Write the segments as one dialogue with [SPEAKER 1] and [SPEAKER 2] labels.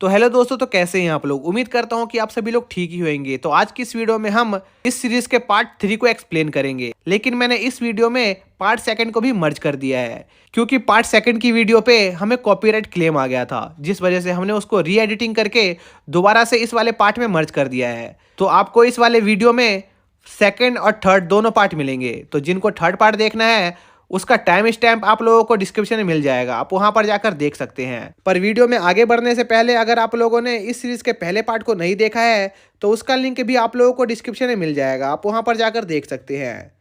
[SPEAKER 1] तो हेलो दोस्तों, तो कैसे हैं आप लोग। उम्मीद करता हूं कि आप सभी लोग ठीक ही होंगे। तो आज की इस वीडियो में हम इस सीरीज के पार्ट 3 को एक्सप्लेन करेंगे, लेकिन मैंने इस वीडियो में पार्ट सेकंड को भी मर्ज कर दिया है, क्योंकि पार्ट सेकंड की वीडियो पे हमें कॉपीराइट क्लेम आ गया था, जिस वजह से हमने उसको री एडिटिंग करके दोबारा से इस वाले पार्ट में मर्ज कर दिया है। तो आपको इस वाले वीडियो में सेकंड और थर्ड दोनों पार्ट मिलेंगे। तो जिनको थर्ड पार्ट देखना है उसका टाइम स्टैम्प आप लोगों को डिस्क्रिप्शन में मिल जाएगा, आप वहां पर जाकर देख सकते हैं। पर वीडियो में आगे बढ़ने से पहले अगर आप लोगों ने इस सीरीज के पहले पार्ट को नहीं देखा है तो उसका लिंक भी आप लोगों को डिस्क्रिप्शन में मिल जाएगा, आप वहां पर जाकर देख सकते हैं।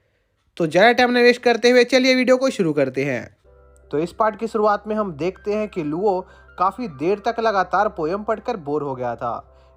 [SPEAKER 1] तो ज़्यादा टाइम न वेस्ट करते हुए चलिए वीडियो को शुरू करते हैं। तो इस पार्ट की शुरुआत में हम देखते हैं कि लुओ काफ़ी देर तक लगातार पोयम पढ़कर बोर हो गया था,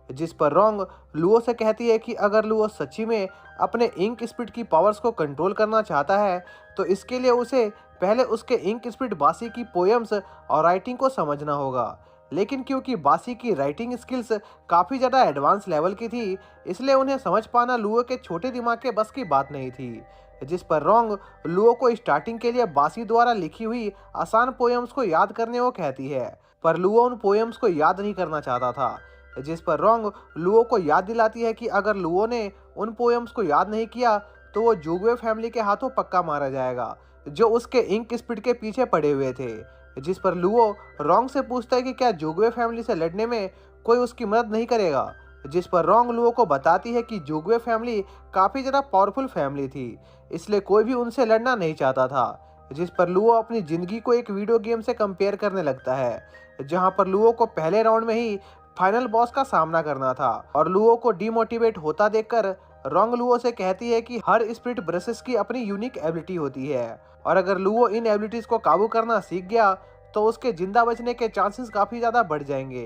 [SPEAKER 1] जिस पर रोंग लुओ से कहती है कि अगर लुओ सच्ची में अपने इंक स्पीड की पावर्स को कंट्रोल करना चाहता है तो इसके लिए उसे पहले उसके इंक स्पीड बासी की पोयम्स और राइटिंग को समझना होगा। लेकिन क्योंकि बासी की राइटिंग स्किल्स काफ़ी ज़्यादा एडवांस लेवल की थी, इसलिए उन्हें समझ पाना लुओ के छोटे दिमाग के बस की बात नहीं थी। जिस पर रोंग लुओ को स्टार्टिंग के लिए बासी द्वारा लिखी हुई आसान पोयम्स को याद करने को कहती है, पर लुओ उन पोयम्स को याद नहीं करना चाहता था। जिस पर रोंग लुओ को याद दिलाती है कि अगर लुओ ने उन पोयम्स को याद नहीं किया तो वो जुगवे फैमिली के हाथों पक्का मारा जाएगा, जो उसके इंक स्पीड के पीछे पड़े हुए थे। जिस पर लुओ रोंग से पूछता है कि क्या जुगवे फैमिली से लड़ने में कोई उसकी मदद नहीं करेगा, जिस पर रोंग लुओ को बताती है कि जुगवे फैमिली काफ़ी ज़्यादा पावरफुल फैमिली थी, इसलिए कोई भी उनसे लड़ना नहीं चाहता था। जिस पर लुओ अपनी ज़िंदगी को एक वीडियो गेम से कंपेयर करने लगता है, जहां पर लुओ को पहले राउंड में ही फाइनल बॉस का सामना करना था। और लुओ को डीमोटिवेट होता देखकर रोंग लुओ से कहती है कि हर स्पिरिट ब्रशेस की अपनी यूनिक एबिलिटी होती है, और अगर लुओ इन एबिलिटीज़ को काबू करना सीख गया तो उसके जिंदा बचने के चांसेस काफ़ी ज़्यादा बढ़ जाएंगे।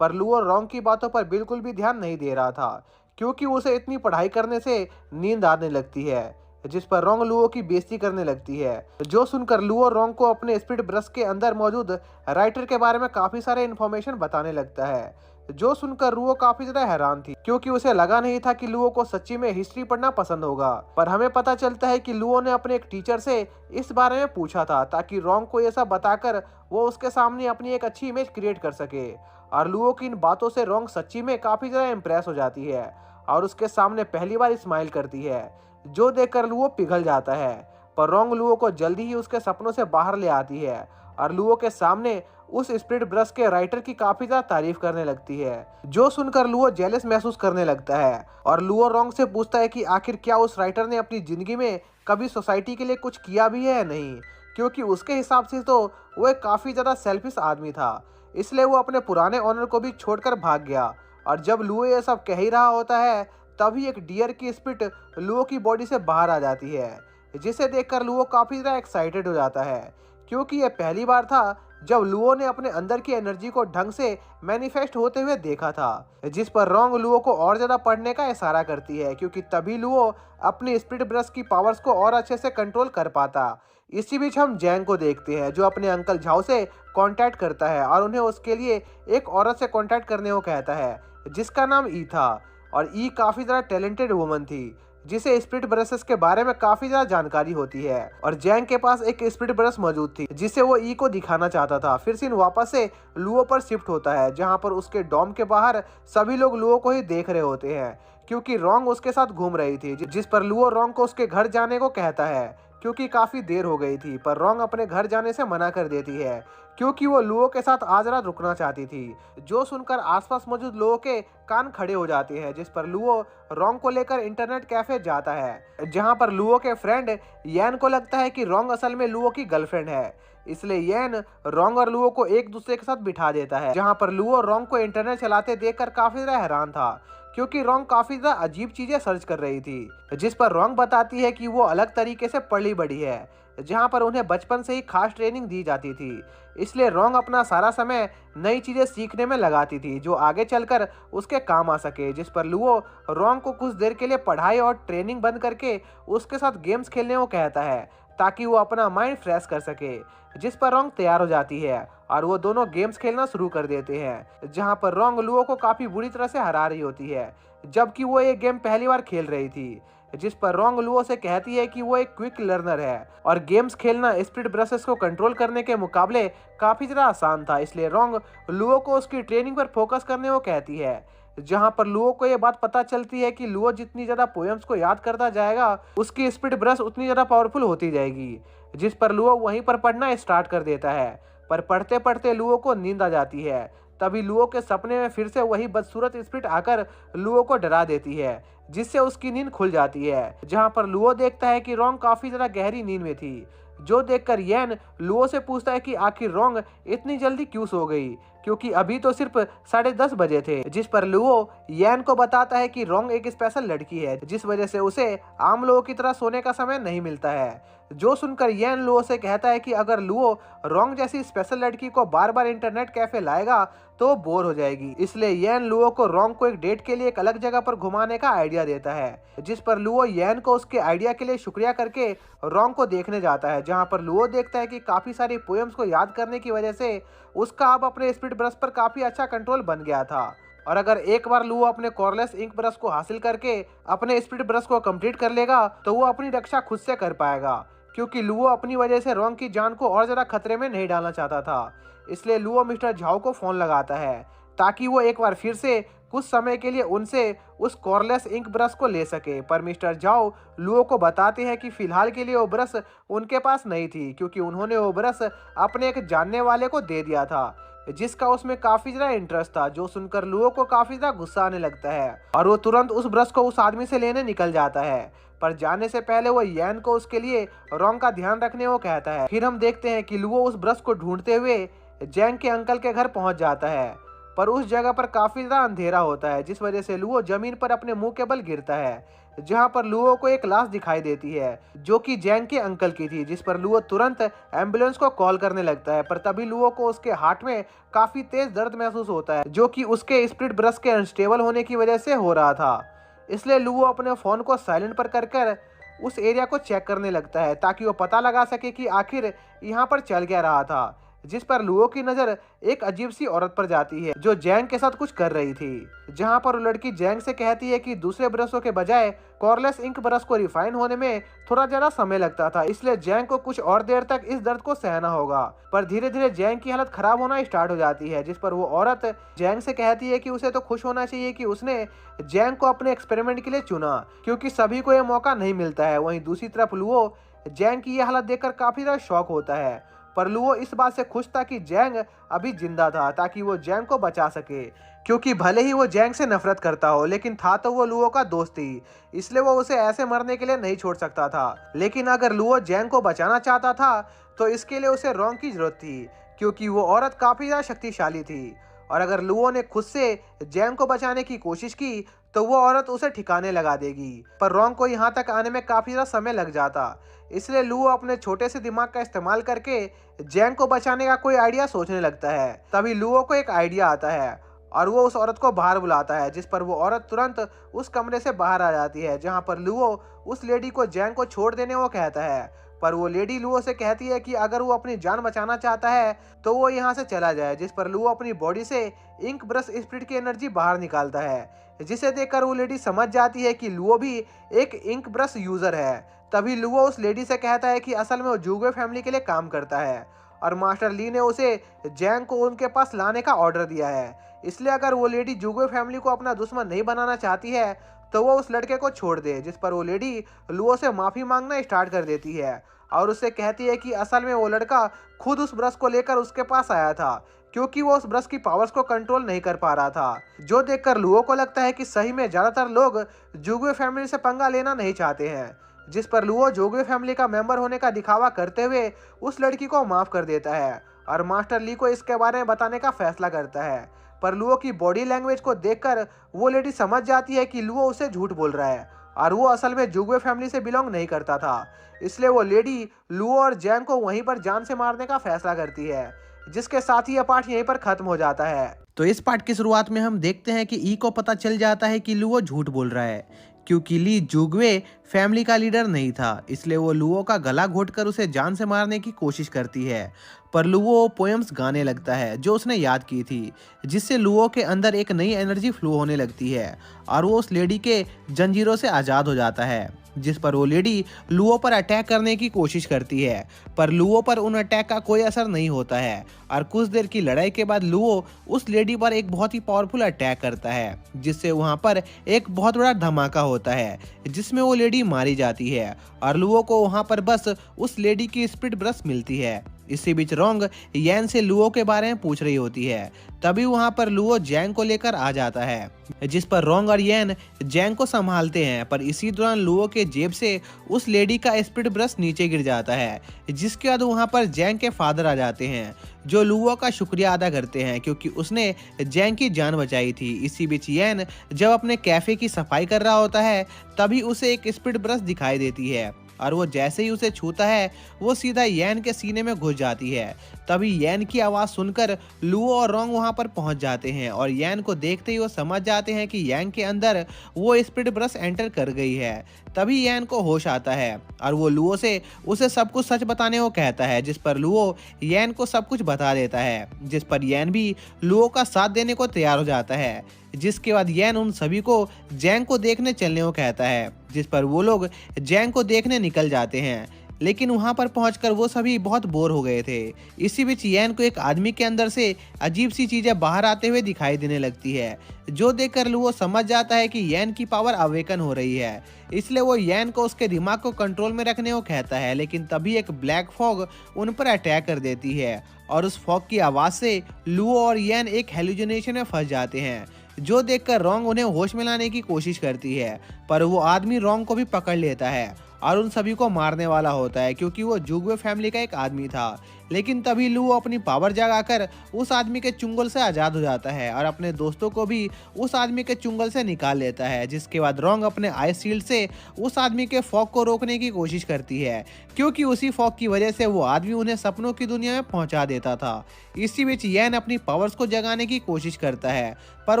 [SPEAKER 1] पर लुओ रोंग की बातों पर बिल्कुल भी ध्यान नहीं दे रहा था, क्योंकि उसे इतनी पढ़ाई करने से नींद आने लगती है। जिस पर रोंग लुओ की बेइज्जती करने लगती है, जो सुनकर लुओ रोंग को अपने स्पिरिट ब्रश के अंदर मौजूद राइटर के बारे में काफ़ी सारे इन्फॉर्मेशन बताने लगता है, जो सुनकर लुओ काफी ज्यादा हैरान थी, क्योंकि उसे लगा नहीं था कि लुओ को सच्ची में हिस्ट्री पढ़ना पसंद होगा। पर हमें पता चलता है कि लुओ ने अपने एक टीचर से इस बारे में पूछा था, ताकि रोंग को यह सब बताकर वो उसके सामने अपनी एक अच्छी इमेज क्रिएट कर सके। और लुओ की इन बातों से रोंग सच्ची में काफी ज्यादा इम्प्रेस हो जाती है और उसके सामने पहली बार स्माइल करती है, जो देखकर लुओ पिघल जाता है। पर रोंग लुओ को जल्दी ही उसके सपनों से बाहर ले आती है और लुओ के सामने उस स्पिरिट ब्रश के राइटर की काफी ज्यादा तारीफ करने लगती है, जो सुनकर लुओ जेलस महसूस करने लगता है। और लुओ रोंग से पूछता है कि आखिर क्या उस राइटर ने अपनी जिंदगी में कभी सोसाइटी के लिए कुछ किया भी है या नहीं, क्योंकि उसके हिसाब से तो वो एक काफी ज्यादा सेल्फिश आदमी था, इसलिए वो अपने पुराने ऑनर को भी छोड़कर भाग गया। और जब लुओ ये सब कह ही रहा होता है तभी एक डियर की स्पिरिट लुओ की बॉडी से बाहर आ जाती है, जिसे देखकर लुओ काफी ज्यादा एक्साइटेड हो जाता है, क्योंकि यह पहली बार था जब लुओ ने अपने अंदर की एनर्जी को ढंग से मैनिफेस्ट होते हुए देखा था। जिस पर रोंग लुओ को और ज्यादा पढ़ने का इशारा करती है, क्योंकि तभी लुओ अपनी स्पिरिट ब्रश की पावर्स को और अच्छे से कंट्रोल कर पाता। इसी बीच हम जैंग को देखते हैं, जो अपने अंकल झाओ से कांटेक्ट करता है और उन्हें उसके लिए एक औरत से कांटेक्ट करने को कहता है, जिसका नाम ई था। और ई काफ़ी ज़्यादा टैलेंटेड वुमन थी, जिसे स्पिरिट ब्रशेस के बारे में काफी ज्यादा जानकारी होती है। और जैंग के पास एक स्पिरिट ब्रश मौजूद थी, जिसे वो ई को दिखाना चाहता था। फिर सीन वापस से लुओ पर शिफ्ट होता है, जहां पर उसके डॉम के बाहर सभी लोग लुओ को ही देख रहे होते हैं, क्योंकि रोंग उसके साथ घूम रही थी। जिस पर लुओ रोंग को उसके घर जाने को कहता है, क्योंकि काफी देर हो गई थी। पर रोंग अपने घर जाने से मना कर देती है, क्योंकि वो लुओ के साथ आज रात रुकना चाहती थी, जो सुनकर आसपास मौजूद लोगों के कान खड़े हो जाते हैं। जिस पर लुओ रोंग को लेकर इंटरनेट कैफे जाता है, जहां पर लुओ के फ्रेंड यैन को लगता है कि रोंग असल में लुओ की गर्लफ्रेंड है, इसलिए यैन रोंग और लुओ को एक दूसरे के साथ बिठा देता है। जहां पर लुओ रोंग को इंटरनेट चलाते देखकर काफी ज्यादा हैरान था, क्योंकि रोंग काफी ज्यादा अजीब चीजें सर्च कर रही थी। जिस पर रोंग बताती है कि वो अलग तरीके से पढ़ी बड़ी है, जहां पर उन्हें बचपन से ही खास ट्रेनिंग दी जाती थी, इसलिए रोंग अपना सारा समय नई चीजें सीखने में लगाती थी, जो आगे चलकर उसके काम आ सके। जिस पर लुओ रोंग को कुछ देर के लिए पढ़ाई और ट्रेनिंग बंद करके उसके साथ गेम्स खेलने को कहता है, ताकि वो अपना माइंड फ्रेश कर सके। जिस पर रोंग तैयार हो जाती है और वो दोनों गेम्स खेलना शुरू कर देते हैं, जहां पर रोंग लुओ को काफी बुरी तरह से हरा रही होती है, जबकि वो ये गेम पहली बार खेल रही थी। जिस पर रोंग लुओ से कहती है कि वो एक क्विक लर्नर है और गेम्स खेलना स्पिरिट ब्रशेस को कंट्रोल करने के मुकाबले काफी ज्यादा आसान था, इसलिए रोंग लुओ को उसकी ट्रेनिंग पर फोकस करने को कहती है। जहां पर लुओ को यह बात पता चलती है कि लुओ जितनी ज्यादा पोएम्स को याद करता जाएगा, उसकी स्पिरिट ब्रश उतनी ज्यादा पावरफुल होती जाएगी। जिस पर लुओ वहीं पर पढ़ना स्टार्ट कर देता है, पर पढ़ते पढ़ते लुओ को नींद आ जाती है। तभी लुओ के सपने में फिर से वही बदसूरत स्पिरिट आकर लुओ को डरा देती है, जिससे उसकी नींद खुल जाती है। जहां पर लुओ देखता है कि रोंग काफी ज्यादा गहरी नींद में थी, जो देखकर येन लुओ से पूछता है कि आखिर रोंग इतनी जल्दी क्यों सो गई, क्योंकि अभी तो सिर्फ 10:30 बजे थे। जिस पर लुओ येन को बताता है कि रोंग एक स्पेशल लड़की है, जिस वजह से उसे आम लोगों की तरह सोने का समय नहीं मिलता है। जो सुनकर येन लुओ से कहता है कि अगर लुओ रोंग जैसी स्पेशल लड़की को बार बार इंटरनेट कैफे लाएगा तो वो बोर हो जाएगी, इसलिए येन लुओ को रोंग को एक डेट के लिए एक अलग जगह पर घुमाने का आइडिया देता है। जिस पर लुओ येन को उसके आइडिया के लिए शुक्रिया करके रोंग को देखने जाता है, जहां पर लुओ देखता है कि काफी सारी पोएम्स को याद करने की वजह से उसका अब अपने स्पिरिट ब्रश पर काफी अच्छा कंट्रोल बन गया था। और अगर एक बार लुओ अपने कॉर्डलेस इंक ब्रश को हासिल करके अपने स्पिरिट ब्रश को कंप्लीट कर लेगा तो वो अपनी रक्षा खुद से कर पाएगा, क्योंकि लुओ अपनी वजह से रोंग की जान को और ज्यादा खतरे में नहीं डालना चाहता था। इसलिए लुओ मिस्टर झाओ को फोन लगाता है ताकि वो एक बार फिर से कुछ समय के लिए उनसे उस कॉर्डलेस इंक ब्रश को ले सके। पर मिस्टर झाओ लुओ को बताते हैं कि फिलहाल के लिए वो ब्रश उनके पास नहीं थी, क्योंकि उन्होंने वो ब्रश अपने एक जानने वाले को दे दिया था, जिसका उसमें काफी ज्यादा इंटरेस्ट था। जो सुनकर लुओ को काफी ज्यादा गुस्सा आने लगता है और वो तुरंत उस ब्रश को उस आदमी से लेने निकल जाता है, पर जाने से पहले वो येन को उसके लिए रोंग का ध्यान रखने को कहता है। फिर हम देखते हैं कि लुओ उस ब्रश को ढूंढते हुए जैंग के अंकल के घर पहुंच जाता है, पर उस जगह पर काफी ज्यादा अंधेरा होता है, जिस वजह से लुओ जमीन पर अपने मुंह के बल गिरता है, जहां पर लुओ को एक लाश दिखाई देती है जो कि जैंग के अंकल की थी। जिस पर लुओ तुरंत एम्बुलेंस को कॉल करने लगता है, पर तभी लुओ को उसके हार्ट में काफी तेज दर्द महसूस होता है, जो कि उसके स्पिरिट ब्रश के अनस्टेबल होने की वजह से हो रहा था। इसलिए लुओ अपने फोन को साइलेंट पर कर उस एरिया को चेक करने लगता है ताकि वो पता लगा सके कि आखिर यहाँ पर चल क्या रहा था। जिस पर लुओ की नजर एक अजीब सी औरत पर जाती है जो जैंग के साथ कुछ कर रही थी, जहां पर वो लड़की जैंग से कहती है कि दूसरे ब्रशों के बजाय कॉर्डलेस इंक ब्रश को रिफाइन होने में थोड़ा ज्यादा समय लगता था, इसलिए जैंग को कुछ और देर तक इस दर्द को सहना होगा। पर धीरे धीरे जैंग की हालत खराब होना स्टार्ट हो जाती है, जिस पर वो औरत जैंग से कहती है कि उसे तो खुश होना चाहिए कि उसने जैंग को अपने एक्सपेरिमेंट के लिए चुना, क्योंकि सभी को यह मौका नहीं मिलता है। वहीं दूसरी तरफ लुओ जैंग की यह हालत देखकर काफी ज्यादा शॉक होता है, पर लुओ इस बात से खुश था कि जैंग अभी जिंदा था ताकि वो जैंग को बचा सके, क्योंकि भले ही वो जैंग से नफरत करता हो लेकिन था तो वो लुओ का दोस्त ही, इसलिए वो उसे ऐसे मरने के लिए नहीं छोड़ सकता था। लेकिन अगर लुओ जैंग को बचाना चाहता था तो इसके लिए उसे रोंग की जरूरत थी, क्योंकि वो औरत काफी ज्यादा शक्तिशाली थी, और अगर लुओ ने खुद से जैंग को बचाने की कोशिश की तो वो औरत उसे ठिकाने लगा देगी। पर रोंग को यहाँ तक आने में काफी ज्यादा समय लग जाता, इसलिए लुओ अपने छोटे से दिमाग का इस्तेमाल करके जैंग को बचाने का कोई आइडिया सोचने लगता है। तभी लुओ को एक आइडिया आता है और वो उस औरत को बाहर बुलाता है, जिस पर वो औरत तुरंत उस कमरे से बाहर आ जाती है, जहाँ पर लुओ उस लेडी को जैंग को छोड़ देने को कहता है। पर वो लेडी लुओ से कहती है कि अगर वो अपनी जान बचाना चाहता है तो वो यहाँ से चला जाए, जिस पर लुओ अपनी बॉडी से इंक ब्रश स्पिरिट की एनर्जी बाहर निकालता है, जिसे देखकर वो लेडी समझ जाती है कि लुओ भी एक इंक ब्रश यूजर है। तभी लुओ उस लेडी से कहता है कि असल में वो जुगवे फैमिली के लिए काम करता है और मास्टर ली ने उसे जैंग को उनके पास लाने का ऑर्डर दिया है, इसलिए अगर वो लेडी जुगवे फैमिली को अपना दुश्मन नहीं बनाना चाहती है तो वो उस लड़के को छोड़ दे। जिस पर वो लेडी लुओ से माफी मांगना स्टार्ट कर देती है और उससे कहती है कि असल में वो लड़का खुद उस ब्रश को लेकर उसके पास आया था, क्योंकि वो उस ब्रश की पावर्स को कंट्रोल नहीं कर पा रहा था। जो देखकर लुओ को लगता है कि सही में ज्यादातर लोग जुगवे फैमिली से पंगा लेना नहीं चाहते हैं, जिस पर लुओ जुगवे फैमिली का मेंबर होने का दिखावा करते हुए उस लड़की को माफ कर देता है और मास्टर ली को इसके बारे में बताने का फैसला करता है। पर लुओ की बॉडी लैंग्वेज को देखकर वो लेडी समझ जाती है कि लुओ उसे झूठ बोल रहा है और वो असल में जुगवे फैमिली से बिलोंग नहीं करता था, इसलिए वो लेडी लुओ और जैंग को वहीं पर जान से मारने का फैसला करती है, जिसके साथ ही यह पार्ट यहीं पर खत्म हो जाता है। तो इस पार्ट की शुरुआत में हम देखते हैं कि ई को पता चल जाता है कि लुओ झूठ बोल रहा है, क्योंकि ली जुगवे फैमिली का लीडर नहीं था, इसलिए वो लुओ का गला घोटकर उसे जान से मारने की कोशिश करती है। पर लुओ पोएम्स गाने लगता है जो उसने याद की थी, जिससे लुओ के अंदर एक नई एनर्जी फ्लो होने लगती है और वो उस लेडी के जंजीरों से आज़ाद हो जाता है, जिस पर वो लेडी लुओ पर अटैक करने की कोशिश करती है। पर लुओ पर उन अटैक का कोई असर नहीं होता है और कुछ देर की लड़ाई के बाद लुओ उस लेडी पर एक बहुत ही पावरफुल अटैक करता है, जिससे वहां पर एक बहुत बड़ा धमाका होता है जिसमें वो लेडी मारी जाती है और लुओ को वहां पर बस उस लेडी की स्पिरिट ब्रश मिलती है। इसी बीच रोंग यैन से लुओ के बारे में पूछ रही होती है, तभी वहां पर लुओ जैंग को लेकर आ जाता है, जिस पर रोंग और यैन जैंग को संभालते हैं। पर इसी दौरान लुओ के जेब से उस लेडी का स्पिरिट ब्रश नीचे गिर जाता है, जिसके बाद वहां पर जैंग के फादर आ जाते हैं जो लुओ का शुक्रिया अदा करते हैं क्योंकि उसने जैंग की जान बचाई थी। इसी बीच यैन जब अपने कैफे की सफाई कर रहा होता है तभी उसे एक स्पिरिट ब्रश दिखाई देती है और वो जैसे ही उसे छूता है वो सीधा यैन के सीने में घुस जाती है। तभी यैन की आवाज़ सुनकर लुओ और रोंग वहां पर पहुंच जाते हैं और यैन को देखते ही वो समझ जाते हैं कि यैन के अंदर वो स्पिरिट ब्रश एंटर कर गई है। तभी यैन को होश आता है और वो लुओ से उसे सब कुछ सच बताने को कहता है, जिस पर लुओ यैन को सब कुछ बता देता है, जिस पर यैन भी लुओ का साथ देने को तैयार हो जाता है। जिसके बाद यैन उन सभी को जैंग को देखने चलने को कहता है, जिस पर वो लोग जैंग को देखने निकल जाते हैं, लेकिन वहां पर पहुंचकर वो सभी बहुत बोर हो गए थे। इसी बीच यैन को एक आदमी के अंदर से अजीब सी चीजें बाहर आते हुए दिखाई देने लगती है, जो देखकर लुओ समझ जाता है कि यैन की पावर अवेकन हो रही है, इसलिए वो यैन को उसके दिमाग को कंट्रोल में रखने को कहता है। लेकिन तभी एक ब्लैक फॉग उन पर अटैक कर देती है और उस फॉग की आवाज से लुओ और यैन एक हेलुसिनेशन में फंस जाते हैं, जो देखकर रोंग उन्हें होश में लाने की कोशिश करती है। पर वो आदमी रोंग को भी पकड़ लेता है और उन सभी को मारने वाला होता है क्योंकि वो जुगवे फैमिली का एक आदमी था। लेकिन तभी लुओ अपनी पावर जगाकर उस आदमी के चुंगल से आज़ाद हो जाता है और अपने दोस्तों को भी उस आदमी के चुंगल से निकाल लेता है। जिसके बाद रोंग अपने आइस शील्ड से उस आदमी के फॉग को रोकने की कोशिश करती है क्योंकि उसी फॉग की वजह से वो आदमी उन्हें सपनों की दुनिया में पहुंचा देता था। इसी बीच यैन अपनी पावर्स को जगाने की कोशिश करता है पर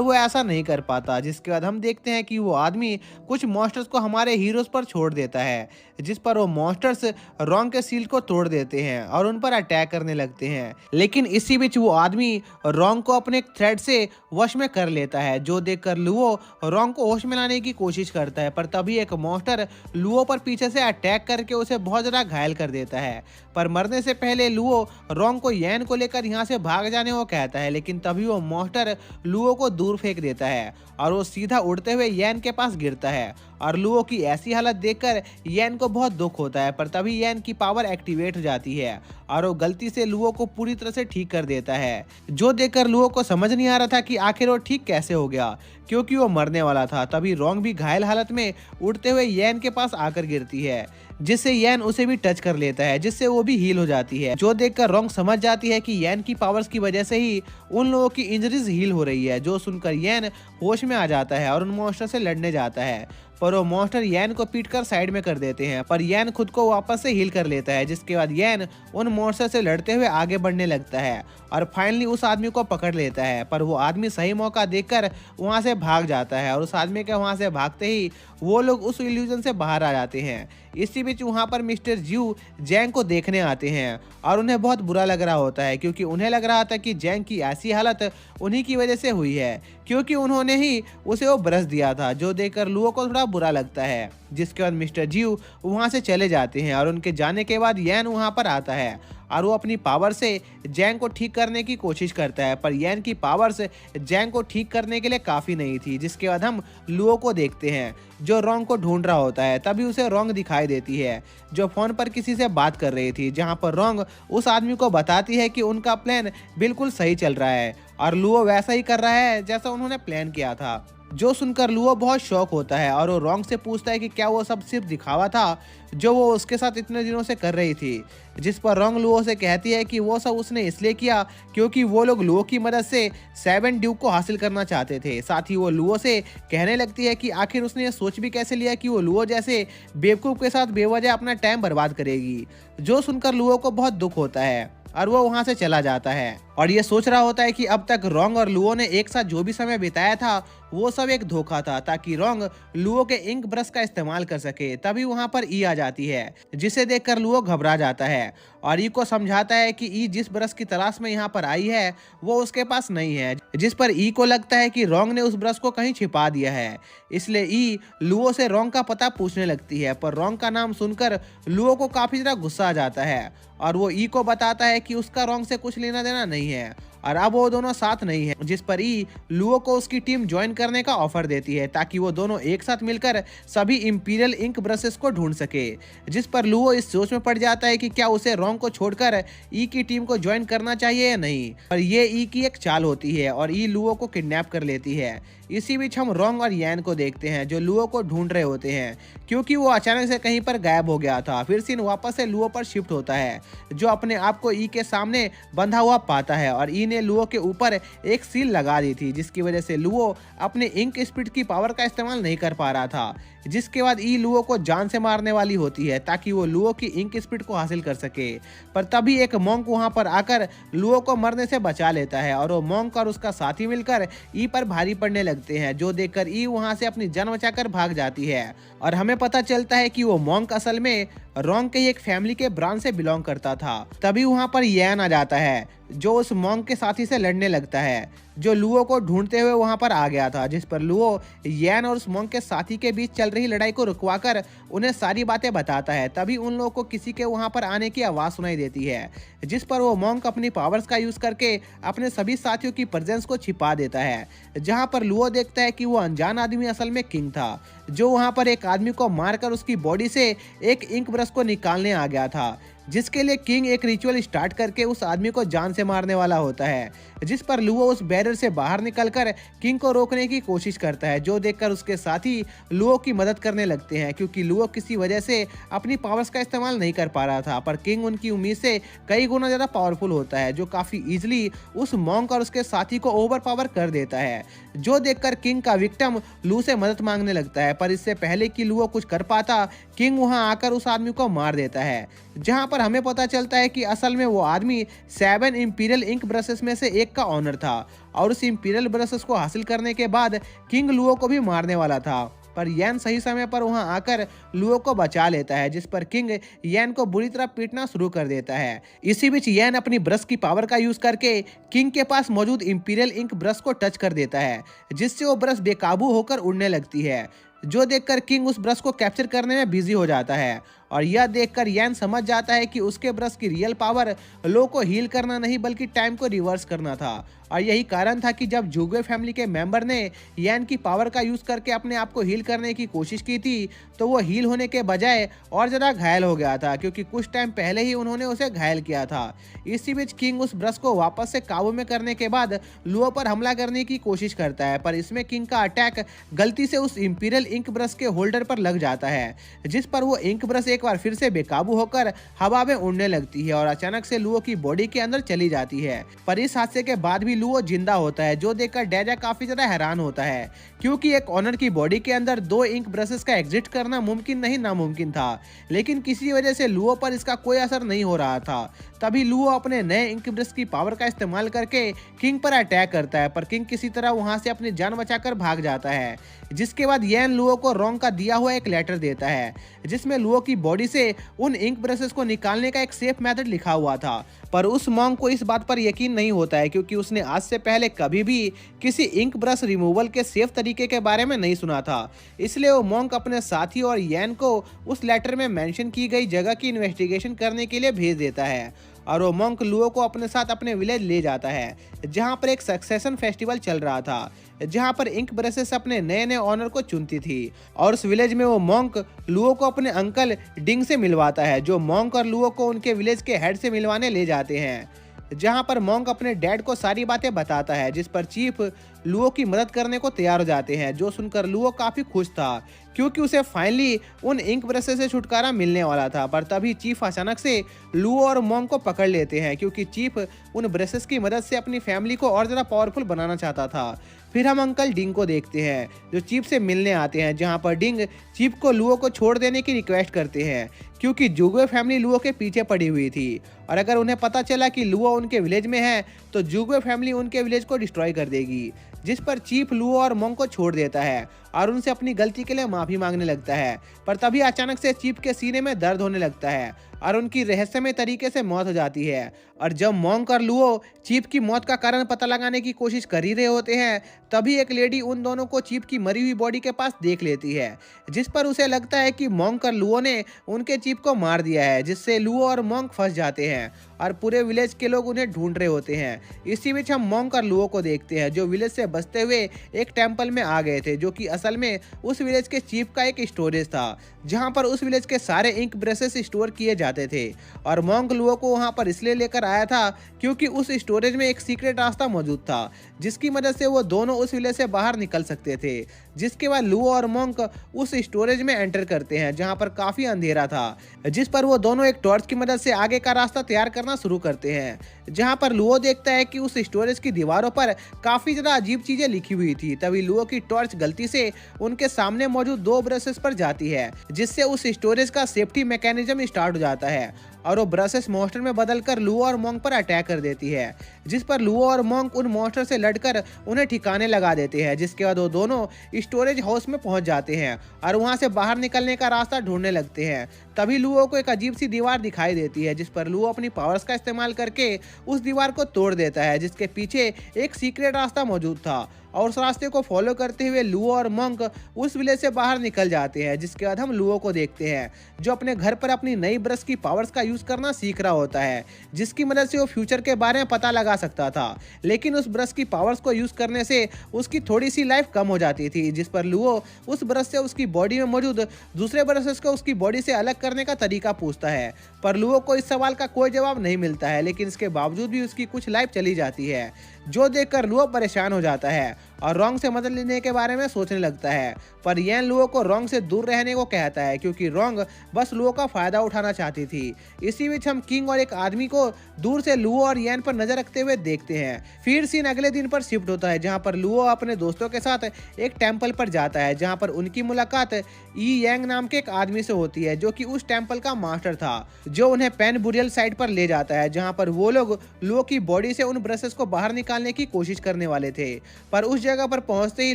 [SPEAKER 1] वो ऐसा नहीं कर पाता, जिसके बाद हम देखते हैं कि वो आदमी कुछ मॉन्स्टर्स को हमारे हीरोज पर छोड़ देता है, जिस पर वो मॉन्स्टर्स रोंग के सील को तोड़ देते हैं और उन पर अटैक करने लगते हैं। लेकिन इसी बीच वो आदमी रोंग को अपने थ्रेड से वश में कर लेता है, जो देखकर लुओ रोंग को होश में लाने की कोशिश करता है। पर तभी एक मॉन्स्टर लुओ पर पीछे से अटैक करके उसे बहुत ज्यादा घायल कर देता है। पर मरने से पहले लुओ रोंग को यैन को लेकर यहाँ से भाग जाने को कहता है, लेकिन तभी वो मॉन्स्टर लुओ को दूर फेंक देता है और वो सीधा उड़ते हुए यैन के पास गिरता है और लुओ की ऐसी हालत देखकर यैन को बहुत दुख होता है। पर तभी यैन की पावर एक्टिवेट हो जाती है और वो गलती से लुओ को पूरी तरह से ठीक कर देता है, जो देखकर लुओ को समझ नहीं आ रहा था कि आखिर वो ठीक कैसे हो गया क्योंकि वो मरने वाला था। तभी रोंग भी घायल हालत में उड़ते हुए यैन के पास आकर गिरती है, जिससे यैन उसे भी टच कर लेता है, जिससे वो भी हील हो जाती है, जो देखकर रोंग समझ जाती है कि यैन की पावर्स की वजह से ही उन लोगों की इंजरीज हील हो रही है। जो सुनकर यैन होश में आ जाता है और उन मॉन्स्टर से लड़ने जाता है, पर वो मॉन्स्टर यैन को पीटकर साइड में कर देते हैं, पर यैन खुद को वापस से हील कर लेता है। जिसके बाद यैन उन मॉन्स्टर से लड़ते हुए आगे बढ़ने लगता है और फाइनली उस आदमी को पकड़ लेता है। पर वो आदमी सही मौका देखकर वहां से भाग जाता है और उस आदमी के वहां से भागते ही वो लोग उस इल्यूजन से बाहर आ जाते हैं। इसी बीच वहां पर मिस्टर ज्यू जैंग को देखने आते हैं और उन्हें बहुत बुरा लग रहा होता है क्योंकि उन्हें लग रहा था कि जैंग की ऐसी हालत उन्हीं की वजह से हुई है क्योंकि उन्होंने ही उसे वो ब्रश दिया था, जो देखकर लुओ को थोड़ा बुरा लगता है। जिसके बाद मिस्टर ज्यू वहां से चले जाते हैं और उनके जाने के बाद यैन वहां पर आता है और वो अपनी पावर से जैंग को ठीक करने की कोशिश करता है, पर यैन की पावर्स जैंग को ठीक करने के लिए काफ़ी नहीं थी। जिसके बाद हम लुओ को देखते हैं जो रोंग को ढूंढ रहा होता है। तभी उसे रोंग दिखाई देती है जो फ़ोन पर किसी से बात कर रही थी, जहां पर रोंग उस आदमी को बताती है कि उनका प्लान बिल्कुल सही चल रहा है और लुओ वैसा ही कर रहा है जैसा उन्होंने प्लान किया था। जो सुनकर लुओ बहुत शौक होता है और वो रोंग से पूछता है कि क्या वो सब सिर्फ दिखावा था जो वो उसके साथ इतने दिनों से कर रही थी। जिस पर रोंग लुओ से कहती है कि वो सब उसने इसलिए किया क्योंकि वो लोग लुओ की मदद से 7 ड्यूक को हासिल करना चाहते थे। साथ ही वो लुओ से कहने लगती है कि आखिर उसने ये सोच भी कैसे लिया कि वो लुओ जैसे बेवकूफ़ के साथ बेवजह अपना टाइम बर्बाद करेगी। जो सुनकर लुओ को बहुत दुख होता है और वो वहाँ से चला जाता है और ये सोच रहा होता है कि अब तक रोंग और लुओ ने एक साथ जो भी समय बिताया था वो सब एक धोखा था, ताकि रोंग लुओ के इंक ब्रश का इस्तेमाल कर सके। तभी वहाँ पर ई आ जाती है, जिसे देखकर लुओ घबरा जाता है और ई को समझाता है कि ई जिस ब्रश की तलाश में यहाँ पर आई है वो उसके पास नहीं है, जिस पर ई को लगता है कि रोंग ने उस ब्रश को कहीं छिपा दिया है। इसलिए ई लुओ से रोंग का पता पूछने लगती है, पर रोंग का नाम सुनकर लुओ को काफी ज्यादा गुस्सा आ जाता है और वो ई को बताता है कि उसका रोंग से कुछ लेना देना नहीं है और अब वो दोनों साथ नहीं है, जिस पर ई लुओ को उसकी टीम ज्वाइन करने का ऑफर देती है ताकि वो दोनों एक साथ मिलकर सभी इंपीरियल इंक ब्रशेस को ढूंढ सके। जिस पर लुओ इस सोच में पड़ जाता है कि क्या उसे रोंग को छोड़कर ई की टीम को ज्वाइन करना चाहिए या नहीं, पर ये ई की एक चाल होती है और ई लुओ को किडनैप कर लेती है। इसी बीच हम रोंग और यैन को देखते हैं जो लुओ को ढूंढ रहे होते हैं क्योंकि वो अचानक से कहीं पर गायब हो गया था। फिर सीन वापस से लुओ पर शिफ्ट होता है जो अपने आप को ई के सामने बंधा हुआ पाता है और ई ने लुओ के ऊपर एक सील लगा दी थी, जिसकी वजह से लुओ अपने इंक स्पीड की पावर का इस्तेमाल नहीं कर पा रहा था। जिसके बाद ई लुओ को जान से मारने वाली होती है ताकि वो लुओ की इंक स्पीड को हासिल कर सके, पर तभी एक मॉन्क वहां पर आकर लुओ को मरने से बचा लेता है और वो मॉन्क और उसका साथी मिलकर ई पर भारी पड़ने लगते हैं, जो देखकर ई वहां से अपनी जान बचाकर भाग जाती है और हमें पता चलता है कि वो मॉन्क असल में रोंग के एक फैमिली के ब्रांच से बिलोंग करता था। तभी वहां पर यैन आ जाता है जो उस मॉन्क के साथी से लड़ने लगता है जो लुओ को ढूंढते हुए वहां पर आ गया था, जिस पर लुओ यैन और उस मॉन्क के साथी के बीच चल रही लड़ाई को रुकवाकर उन्हें सारी बातें बताता है। तभी उन लोगों को किसी के वहां पर आने की आवाज सुनाई देती है, जिस पर वो मॉन्क अपनी पावर्स का यूज करके अपने सभी साथियों की प्रेजेंस को छिपा देता है। जहां पर लुओ देखता है कि वो अनजान आदमी असल में किंग था जो वहां पर एक आदमी को मारकर उसकी बॉडी से एक इंक ब्रश को निकालने आ गया था, जिसके लिए किंग एक रिचुअल स्टार्ट करके उस आदमी को जान से मारने वाला होता है। जिस पर लुओ उस बैरियर से बाहर निकलकर किंग को रोकने की कोशिश करता है, जो देखकर उसके साथी लुओ की मदद करने लगते हैं क्योंकि लुओ किसी वजह से अपनी पावर्स का इस्तेमाल नहीं कर पा रहा था, पर किंग उनकी उम्मीद से कई गुना ज्यादा पावरफुल होता है जो काफी इजीली उस मॉन्क और उसके साथी को ओवर पावर कर देता है, जो देखकर किंग का विक्टिम लुओ से मदद मांगने लगता है। पर इससे पहले कि लुओ कुछ कर पाता किंग वहां आकर उस आदमी को मार देता है, जहां पर हमें पता चलता है कि असल में वो आदमी 7 इंपीरियल इंक ब्रशेस में से एक का ऑनर था और उस इंपीरियल ब्रशेस को हासिल करने के बाद किंग लुओ को भी मारने वाला था, पर यैन सही समय पर वहां आकर लुओ को बचा लेता है, जिस पर किंग यैन को बुरी तरह पीटना शुरू कर देता है। इसी बीच यैन अपनी ब्रश की पावर का यूज करके किंग के पास मौजूद इंपीरियल इंक ब्रश को टच कर देता है, जिससे वो ब्रश बेकाबू होकर उड़ने लगती है, जो देखकर किंग उस ब्रश को कैप्चर करने में बिजी हो जाता है और यह देखकर यैन समझ जाता है कि उसके ब्रश की रियल पावर लो को हील करना नहीं बल्कि टाइम को रिवर्स करना था। और यही कारण था कि जब जुगवे फैमिली के मेंबर ने यैन की पावर का यूज करके अपने आप को हील करने की कोशिश की थी तो वो हील होने के बजाय और ज्यादा घायल हो गया था क्योंकि कुछ टाइम पहले ही उन्होंने उसे घायल किया था। इसी बीच किंग उस ब्रश को वापस से काबू में करने के बाद लुओ पर हमला करने की कोशिश करता है, पर इसमें किंग का अटैक गलती से उस इंपीरियल इंक ब्रश के होल्डर पर लग जाता है, जिस पर वो इंक ब्रश एक बार फिर से बेकाबू होकर हवा में उड़ने लगती है और अचानक से लुओ की बॉडी के अंदर चली जाती है। पर इस हादसे के बाद भी लुओ जिंदा होता है, जो देखकर डेजा काफी ज्यादा हैरान होता है क्योंकि एक ऑनर की बॉडी के अंदर 2 इंक ब्रशेस का एग्जिट करना मुमकिन नहीं नामुमकिन था, लेकिन किसी वजह से लुओ पर इसका कोई असर नहीं हो रहा था। तभी लुओ अपने नए इंक ब्रश की पावर का इस्तेमाल करके किंग पर अटैक करता है, पर किंग किसी तरह वहां से अपनी जान बचाकर भाग जाता है, जिसके बाद यैन लुओ को रोंग का दिया हुआ एक लेटर देता है जिसमें लुओ की बॉडी से उन इंक ब्रशेस को निकालने का एक सेफ मेथड लिखा हुआ था। पर उस मॉन्क को इस बात पर यकीन नहीं होता है क्योंकि उसने आज से पहले कभी भी किसी इंक ब्रश रिमूवल के सेफ तरीके के बारे में नहीं सुना था। इसलिए वो मॉन्क अपने साथी और यैन को उस लेटर में मेंशन की गई जगह की इन्वेस्टिगेशन करने के लिए भेज देता है और वो मॉन्क लुओ को अपने साथ अपने विलेज ले जाता है जहां पर एक सक्सेशन फेस्टिवल चल रहा था, जहां पर इंक ब्रशेस अपने नए नए ऑनर को चुनती थी। और उस विलेज में वो मॉन्क लुओ को अपने अंकल डिंग से मिलवाता है, जो मॉन्क और लुओ को उनके विलेज के हेड से मिलवाने ले जाते हैं, जहां पर मॉन्क अपने डैड को सारी बातें बताता है, जिस पर चीफ लुओ की मदद करने को तैयार हो जाते हैं, जो सुनकर लुओ काफी खुश था क्योंकि उसे फाइनली उन इंक ब्रशेस से छुटकारा मिलने वाला था। पर तभी चीफ अचानक से लुओ और मोंग को पकड़ लेते हैं क्योंकि चीफ उन ब्रशेस की मदद से अपनी फैमिली को और ज़्यादा पावरफुल बनाना चाहता था। फिर हम अंकल डिंग को देखते हैं जो चीफ से मिलने आते हैं, जहां पर डिंग चीफ को लुओ को छोड़ देने की रिक्वेस्ट करते हैं क्योंकि जुगवे फैमिली लुओ के पीछे पड़ी हुई थी और अगर उन्हें पता चला कि लुओ उनके विलेज में है तो जुगवे फैमिली उनके विलेज को डिस्ट्रॉय कर देगी। जिस पर चीफ लुओ और मोंग को छोड़ देता है और उनसे अपनी गलती के लिए माफी मांगने लगता है। पर तभी अचानक से चीफ के सीने में दर्द होने लगता है और उनकी रहस्यमय तरीके से मौत हो जाती है। और जब मोंग और लुओ चीफ की मौत का कारण पता लगाने की कोशिश कर ही रहे होते हैं, तभी एक लेडी उन दोनों को चीफ की मरी हुई बॉडी के पास देख लेती है, जिस पर उसे लगता है कि मोंग और लुओ ने उनके चीफ को मार दिया है, जिससे लुओ और मोंग फंस जाते हैं और पूरे विलेज के लोग उन्हें ढूंढ रहे होते हैं। इसी बीच हम मोंग और लुओ को देखते हैं जो विलेज से बचते हुए एक टेंपल में आ गए थे, जो कि असल में उस विलेज के चीफ का एक स्टोरेज था, जहां पर उस विलेज के सारे इंक ब्रशेस स्टोर किए जाते थे। और मोंग लुओ को वहां पर इसलिए लेकर आया था क्योंकि उस स्टोरेज में एक सीक्रेट रास्ता मौजूद था, जिसकी मदद से वो दोनों उस विलेज से बाहर निकल सकते थे। जिसके बाद लुओ और मोंग उस स्टोरेज में एंटर करते हैं, जहां पर काफी अंधेरा था, जिस पर वो दोनों एक टॉर्च की मदद से आगे का रास्ता तैयार करना शुरू करते हैं। जहां पर लुओ देखता है कि उस स्टोरेज की दीवारों पर काफी ज्यादा अजीब चीजें लिखी हुई थी। तभी लुओ की टॉर्च गलती से उनके सामने मौजूद दो ब्रशेस पर जाती है, जिससे उस स्टोरेज का सेफ्टी मैकेनिज्म स्टार्ट हो जाता है और वो ब्रशेस मॉन्स्टर में बदलकर लुओ और मोंग पर अटैक कर देती है, जिस पर लुओ और मोंग उन मॉन्स्टर से लड़कर उन्हें ठिकाने लगा देते हैं। जिसके बाद वो दोनों स्टोरेज हाउस में पहुंच जाते हैं और वहां से बाहर निकलने का रास्ता ढूंढने लगते हैं। तभी लुओ को एक अजीब सी दीवार दिखाई देती है, जिस पर लुओ अपनी पावर्स का इस्तेमाल करके उस दीवार को तोड़ देता है, जिसके पीछे एक सीक्रेट रास्ता मौजूद था और उस रास्ते को फॉलो करते हुए लुओ और मोंग उस विलेज से बाहर निकल जाते हैं। जिसके बाद हम लुओ को देखते हैं जो अपने घर पर अपनी नई ब्रश की पावर्स का यूज करना सीख रहा होता है, जिसकी मदद से वो फ्यूचर के बारे में पता लगा सकता था। लेकिन उस ब्रश की पावर्स को यूज करने से उसकी थोड़ी सी लाइफ कम हो जाती थी, जिस पर लुओ उस ब्रश से उसकी बॉडी में मौजूद दूसरे ब्रशेस को उसकी बॉडी से अलग करने का तरीका पूछता है। पर लुओ को इस सवाल का कोई जवाब नहीं मिलता है, लेकिन इसके बावजूद भी उसकी कुछ लाइफ चली जाती है, जो देखकर लुओ परेशान हो जाता है और रोंग से मदद लेने के बारे में सोचने लगता है। पर येन लुओ को रोंग से दूर रहने को कहता है क्योंकि रोंग बस लुओ का फायदा उठाना चाहती थी। इसी बीच हम किंग और एक आदमी को दूर से लुओ और येन पर नजर रखते हुए देखते हैं। फिर सीन अगले दिन पर शिफ्ट होता है, जहां पर लुओ अपने दोस्तों के साथ एक टेंपल पर जाता है, जहां पर उनकी मुलाकात ई यांग नाम के एक आदमी से होती है, जो कि उस टेंपल का मास्टर था, जो उन्हें पेन बुरियल साइट पर ले जाता है, जहां पर वो लोग लुओ की बॉडी से उन ब्रशेस को बाहर निकालने की कोशिश करने वाले थे। पर उस जगह पर पहुंचते ही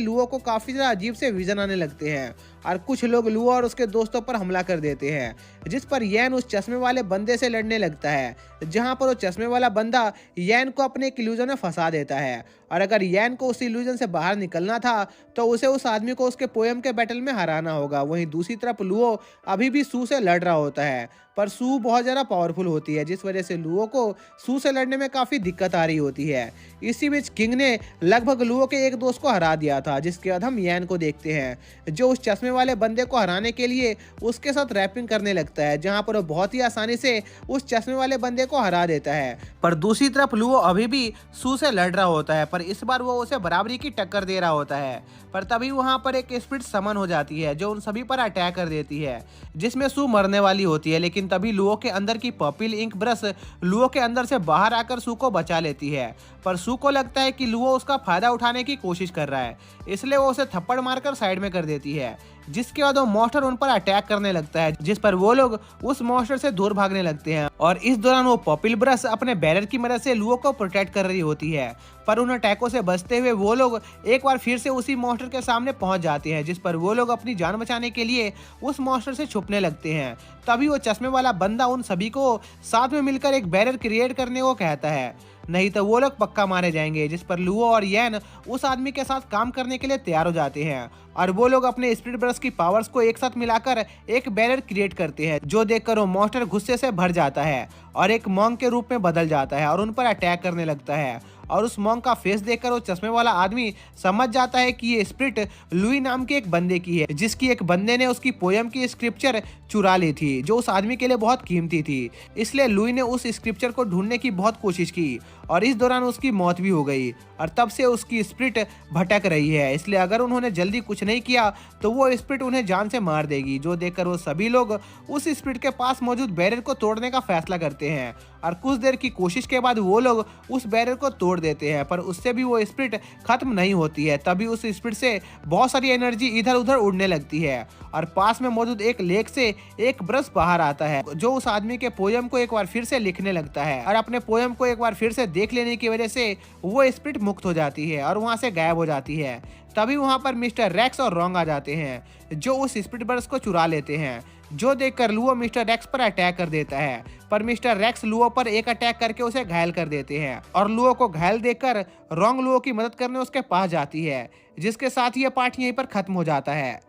[SPEAKER 1] लुओ को काफी ज्यादा अजीब से विजन आने लगते हैं और कुछ लोग लुओ और उसके दोस्तों पर हमला कर देते हैं, जिस पर येन उस चश्मे वाले बंदे से लड़ने लगता है, जहां पर वो चश्मे वाला बंदा येन को अपने एक इल्यूजन में फंसा देता है। और अगर येन को उस इल्यूजन से बाहर निकलना था तो उसे उस आदमी को उसके पोएम के बैटल में हराना होगा। वहीं दूसरी तरफ लुओ अभी भी सू से लड़ रहा होता है, पर सू बहुत ज़्यादा पावरफुल होती है, जिस वजह से लुओ को सू से लड़ने में काफ़ी दिक्कत आ रही होती है। इसी बीच किंग ने लगभग लुओ के एक दोस्त को हरा दिया था, जिसके बाद हम येन को देखते हैं जो उस चश्मे वाले बंदे को हराने के लिए उसके साथ रैपिंग करने लगता है, जहां पर वो बहुत ही आसानी से उस चश्मे वाले बंदे को हरा देता है। पर दूसरी तरफ लुओ अभी भी सू से लड़ रहा होता है, पर इस बार वो उसे बराबरी की टक्कर दे रहा होता है। पर तभी वहां पर एक स्पिरिट समन हो जाती है जो उन सभी पर अटैक कर देती है, जिसमें सू मरने वाली होती है। लेकिन तभी लुओ के अंदर की पर्पल इंक ब्रश लुओ के अंदर से बाहर आकर सू को बचा लेती है। पर सू को लगता है कि लुओ उसका फायदा उठाने की कोशिश कर रहा है, इसलिए वो उसे थप्पड़ मारकर साइड में कर देती है, जिसके बाद वो मॉन्स्टर उन पर अटैक करने लगता है, जिस पर वो लोग उस मॉन्स्टर से दूर भागने लगते हैं। और इस दौरान वो पर्पल ब्रश अपने बैरर की मदद से लुओ को प्रोटेक्ट कर रही होती है। पर उन अटैकों से बचते हुए वो लोग एक बार फिर से उसी मॉन्स्टर के सामने पहुंच जाते हैं, जिस पर वो लोग अपनी जान बचाने के लिए उस मॉन्स्टर से छुपने लगते हैं। तभी वो चश्मे वाला बंदा उन सभी को साथ में मिलकर एक बैरियर क्रिएट करने को कहता है, नहीं तो वो लोग पक्का मारे जाएंगे। जिस पर लुओ और येन उस आदमी के साथ काम करने के लिए तैयार हो जाते हैं और वो लोग अपने स्पिरिट ब्रश की पावर्स को एक साथ मिलाकर एक बैरियर क्रिएट करते हैं, जो देखकर वो मॉन्स्टर गुस्से से भर जाता है और एक मॉन्ग के रूप में बदल जाता है और उन पर अटैक करने लगता है। और उस मॉन्ग का फेस देखकर वो चश्मे वाला आदमी समझ जाता है कि ये स्पिरिट लुई नाम के एक बंदे की है, जिसकी एक बंदे ने उसकी पोयम की स्क्रिप्चर चुरा ली थी, जो उस आदमी के लिए बहुत कीमती थी। इसलिए लुई ने उस स्क्रिप्चर को ढूंढने की बहुत कोशिश की और इस दौरान उसकी मौत भी हो गई और तब से उसकी स्पिरिट भटक रही है। इसलिए अगर उन्होंने जल्दी कुछ नहीं किया तो वो स्पिरिट उन्हें जान से मार देगी, जो देखकर वो सभी लोग उस स्पिरिट के पास मौजूद बैरियर को तोड़ने का फैसला करते हैं और कुछ देर की कोशिश के बाद वो लोग उस बैरियर को तोड़ देते हैं, पर उससे भी वो स्पिरिट खत्म नहीं होती है। तभी उस स्पिरिट से बहुत सारी एनर्जी इधर उधर उड़ने लगती है और पास में मौजूद एक लेक से एक ब्रश बाहर आता है, जो उस आदमी के पोयम को एक बार फिर से लिखने लगता है और अपने पोयम को एक बार फिर से देख लेने की वजह से वो स्पिरिट मुक्त हो जाती है और वहां से गायब हो जाती है। तभी वहां पर मिस्टर रेक्स और रोंग आ जाते हैं, जो उस स्पिरिट ब्रश को चुरा लेते हैं, जो देखकर लुओ मिस्टर रेक्स पर अटैक कर देता है। पर मिस्टर रेक्स लुओ पर एक अटैक करके उसे घायल कर देते हैं और लुओ को घायल देखकर रोंग लुओ की मदद करने उसके पास जाती है, जिसके साथ ये पार्ट यहीं पर खत्म हो जाता है।